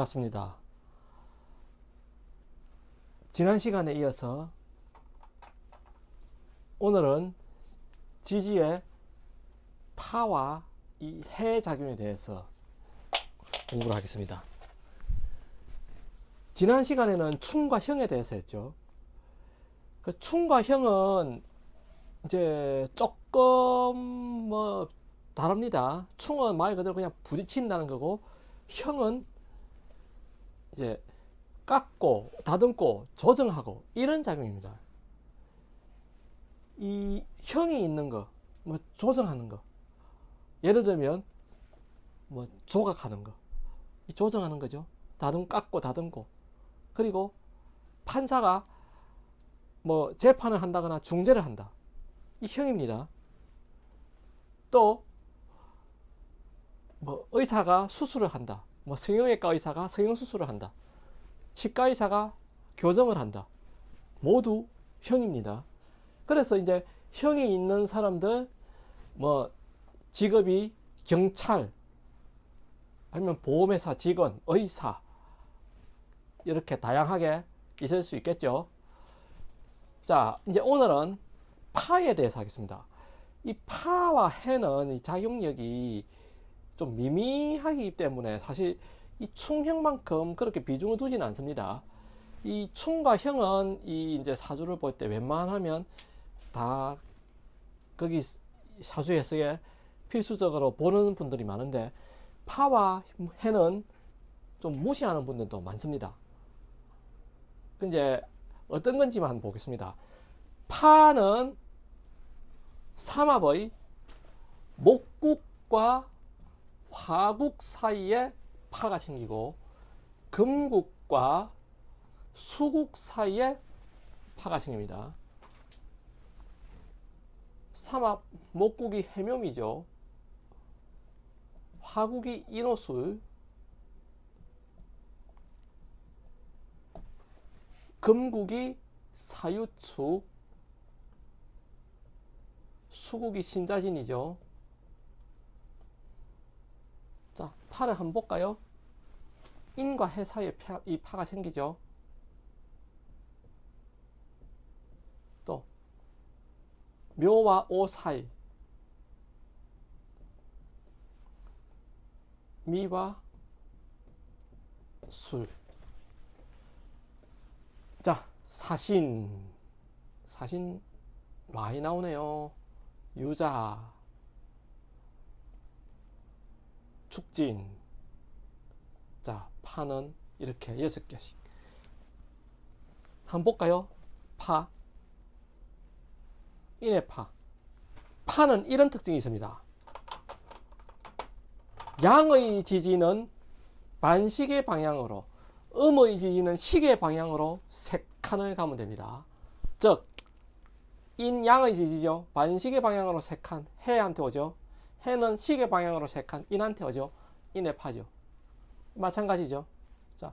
반갑습니다. 지난 시간에 이어서 오늘은 지지의 파와 이 해 작용에 대해서 공부를 하겠습니다. 지난 시간에는 충과 형에 대해서 했죠. 그 충과 형은 이제 조금 다릅니다. 충은 말 그대로 그냥 부딪힌다는 거고, 형은 이제 깎고 다듬고 조정하고 이런 작용입니다. 이 형이 있는 거, 조정하는 거, 예를 들면 조각하는 거, 이 조정하는 거죠. 깎고 다듬고. 그리고 판사가 재판을 한다거나 중재를 한다, 이 형입니다. 또 의사가 수술을 한다, 성형외과 의사가 성형수술을 한다, 치과 의사가 교정을 한다, 모두 형입니다. 그래서 이제 형이 있는 사람들, 직업이 경찰, 아니면 보험회사 직원, 의사, 이렇게 다양하게 있을 수 있겠죠. 자, 이제 오늘은 파에 대해서 하겠습니다. 이 파와 해는 이 작용력이 좀 미미하기 때문에 사실 이 충형만큼 그렇게 비중을 두지는 않습니다. 이 충과 형은 이 이제 사주를 볼 때 웬만하면 다 거기 사주 해석에 필수적으로 보는 분들이 많은데, 파와 해는 좀 무시하는 분들도 많습니다. 이제 어떤 건지만 한번 보겠습니다. 파는 삼합의 목국과 화국 사이에 파가 생기고, 금국과 수국 사이에 파가 생깁니다. 삼합, 목국이 해묘미죠. 화국이 인호술, 금국이 사유축, 수국이 신자진이죠. 자, 파를 한번 볼까요? 인과 해 사이에 이 파가 생기죠. 또 묘와 오 사이, 미와 술. 자, 사신 많이 나오네요. 유자, 축진. 자, 파는 이렇게 6개씩 한번 볼까요? 파, 인해파. 파는 이런 특징이 있습니다. 양의 지지는 반시계 방향으로, 음의 지지는 시계 방향으로 3칸을 가면 됩니다. 즉, 양의 지지죠. 반시계 방향으로 3칸, 해한테 오죠. 해는 시계 방향으로 3칸, 인한테 오죠. 인해파죠. 마찬가지죠. 자,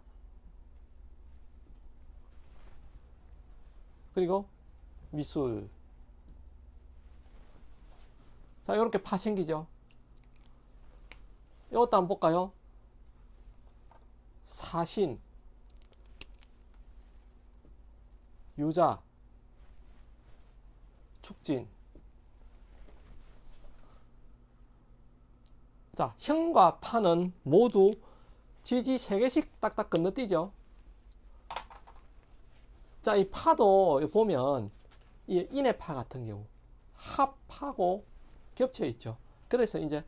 그리고 미술. 자, 이렇게 파 생기죠. 이것도 한번 볼까요? 사신, 유자, 축진. 자, 형과 파는 모두 지지 3개씩 딱딱 건너뛰죠. 자, 이 파도 보면 이 인해파 같은 경우 합하고 겹쳐 있죠. 그래서 이제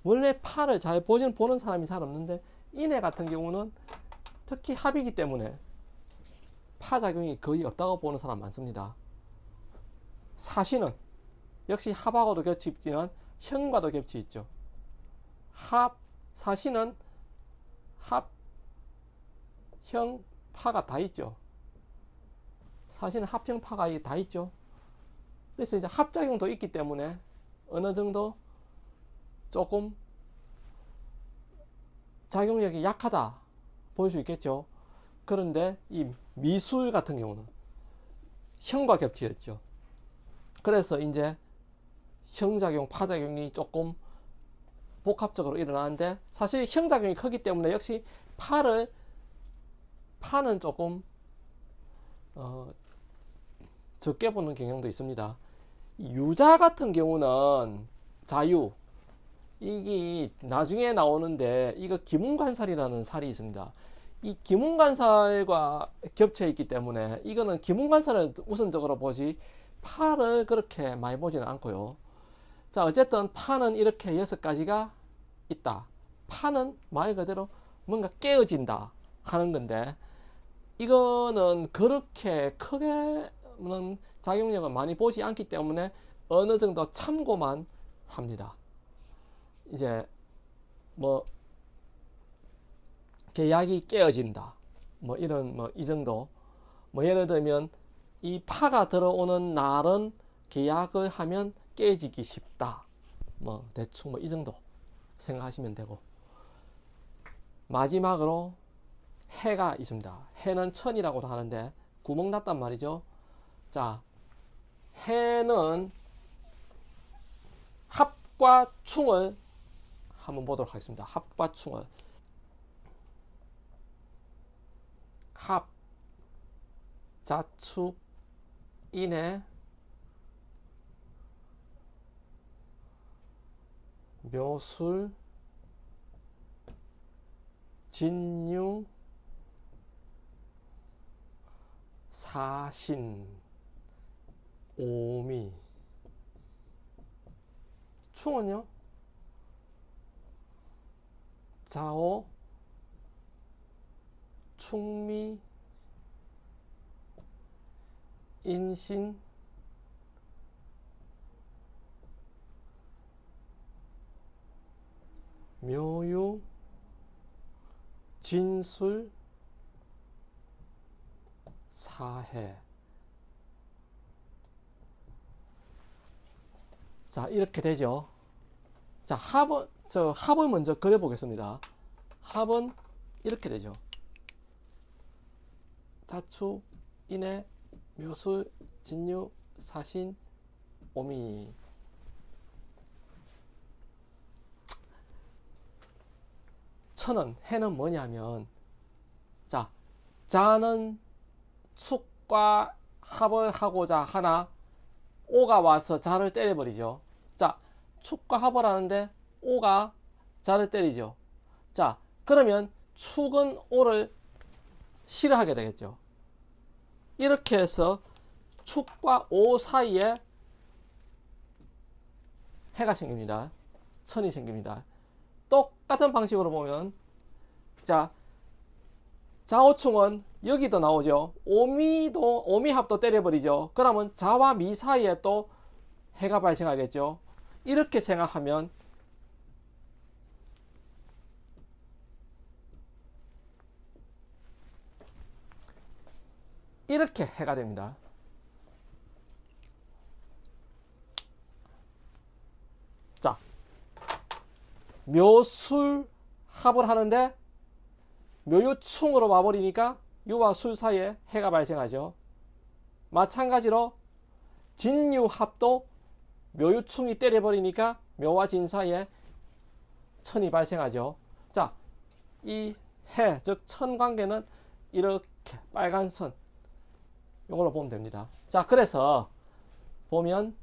원래 파를 잘 보는 사람이 잘 없는데, 인해 같은 경우는 특히 합이기 때문에 파 작용이 거의 없다고 보는 사람 많습니다. 사신은 역시 합하고도 겹치 있지만 형과도 겹치 있죠. 사신은 합, 형, 파가 다 있죠. 사신은 합형, 파가 다 있죠. 그래서 이제 합작용도 있기 때문에 어느 정도 조금 작용력이 약하다 볼 수 있겠죠. 그런데 이 미술 같은 경우는 형과 겹치였죠. 그래서 이제 형작용, 파작용이 조금 복합적으로 일어나는데, 사실 형작용이 크기 때문에 역시 파는 조금 적게 보는 경향도 있습니다. 유자 같은 경우는 자유, 이게 나중에 나오는데 이거 기문관살이라는 살이 있습니다. 이 기문관살과 겹쳐 있기 때문에 이거는 기문관살을 우선적으로 보지 파를 그렇게 많이 보지는 않고요. 자, 어쨌든 파는 이렇게 6가지가 있다. 파는 말 그대로 뭔가 깨어진다 하는 건데, 이거는 그렇게 크게는 작용력을 많이 보지 않기 때문에 어느 정도 참고만 합니다. 이제 뭐 계약이 깨어진다, 뭐 이런 뭐 이 정도, 뭐 예를 들면 이 파가 들어오는 날은 계약을 하면 깨지기 쉽다, 뭐 대충 뭐 이 정도 생각하시면 되고, 마지막으로 해가 있습니다. 해는 천이라고도 하는데 구멍 났단 말이죠. 자, 해는 합과 충을 한번 보도록 하겠습니다. 합과 충을. 합, 자축, 인해, 묘술, 진유, 사신, 오미. 충은요? 자오, 충미, 인신, 묘유, 진술, 사해. 자, 이렇게 되죠. 자, 합을 먼저 그려 보겠습니다. 합은 이렇게 되죠. 자축, 인해, 묘술, 진유, 사신, 오미. 천은, 해는 뭐냐면, 자, 자는 축과 합을 하고자 하나 오가 와서 자를 때려버리죠. 자, 축과 합을 하는데 오가 자를 때리죠. 자, 그러면 축은 오를 싫어하게 되겠죠. 이렇게 해서 축과 오 사이에 해가 생깁니다. 천이 생깁니다. 똑같은 방식으로 보면, 자, 자오충은 여기도 나오죠. 오미합도 때려버리죠. 그러면 자와 미 사이에 또 해가 발생하겠죠. 이렇게 생각하면 이렇게 해가 됩니다. 자, 묘술 합을 하는데 묘유충으로 와버리니까 유와 술 사이에 해가 발생하죠. 마찬가지로 진유합도 묘유충이 때려버리니까 묘와 진 사이에 천이 발생하죠. 자, 이 해, 즉 천 관계는 이렇게 빨간 선, 이걸로 보면 됩니다. 자, 그래서 보면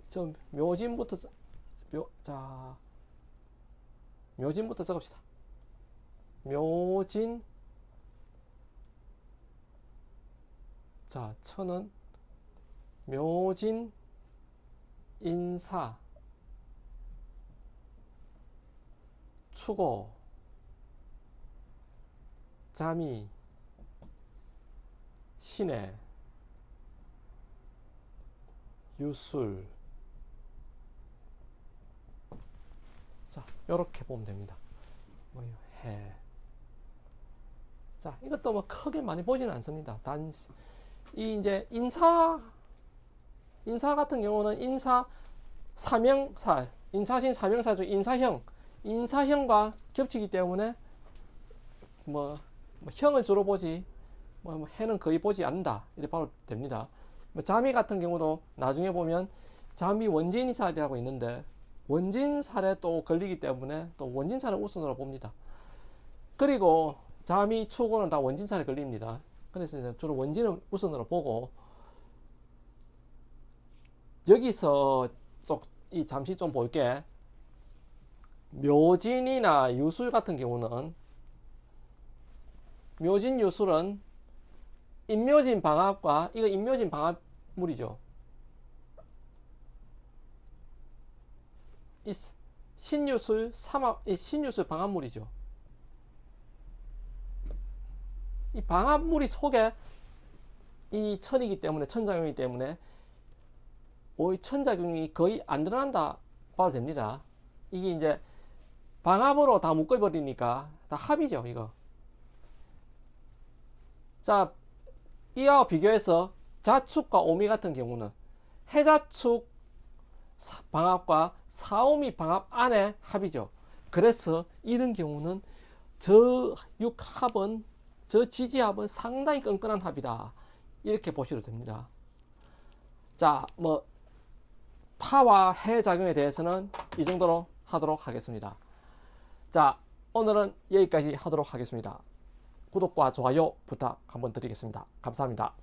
좀 묘진부터 묘진부터 적읍시다. 묘진. 자, 천은 묘진, 인사, 추고, 자미, 신해, 유술. 자, 이렇게 보면 됩니다. 해. 자, 이것도 뭐 크게 많이 보지는 않습니다. 이 이제 인사 같은 경우는 인사 사명사, 인사신 사명사 중 인사형과 겹치기 때문에 뭐 형을 주로 보지 뭐 해는 거의 보지 않는다, 이렇게 봐도 됩니다. 뭐 자미 같은 경우도 나중에 보면 자미 원진이살이라고 있는데, 원진살에 또 걸리기 때문에 또 원진살을 우선으로 봅니다. 그리고 잠이 축오는 다 원진살에 걸립니다. 그래서 이제 주로 원진을 우선으로 보고, 여기서 잠시 좀 볼게. 묘진이나 유술 같은 경우는, 묘진 유술은 인묘진 방합과, 이거 인묘진 방합물이죠. 이 신유술 삼합, 이 신유술 방합물이죠. 이 방합물이 속에 이 천이기 때문에, 천작용이기 때문에 오히 천작용이 거의 안 드러난다 봐도 됩니다. 이게 이제 방합으로 다 묶어버리니까 다 합이죠, 이거. 자, 이와 비교해서 자축과 오미 같은 경우는 해자축 방합과 사오미 방합 안에 합이죠. 그래서 이런 경우는 저 육합은, 저 지지합은 상당히 끈끈한 합이다, 이렇게 보셔도 됩니다. 자, 뭐 파와 해 작용에 대해서는 이 정도로 하도록 하겠습니다. 자, 오늘은 여기까지 하도록 하겠습니다. 구독과 좋아요 부탁 한번 드리겠습니다. 감사합니다.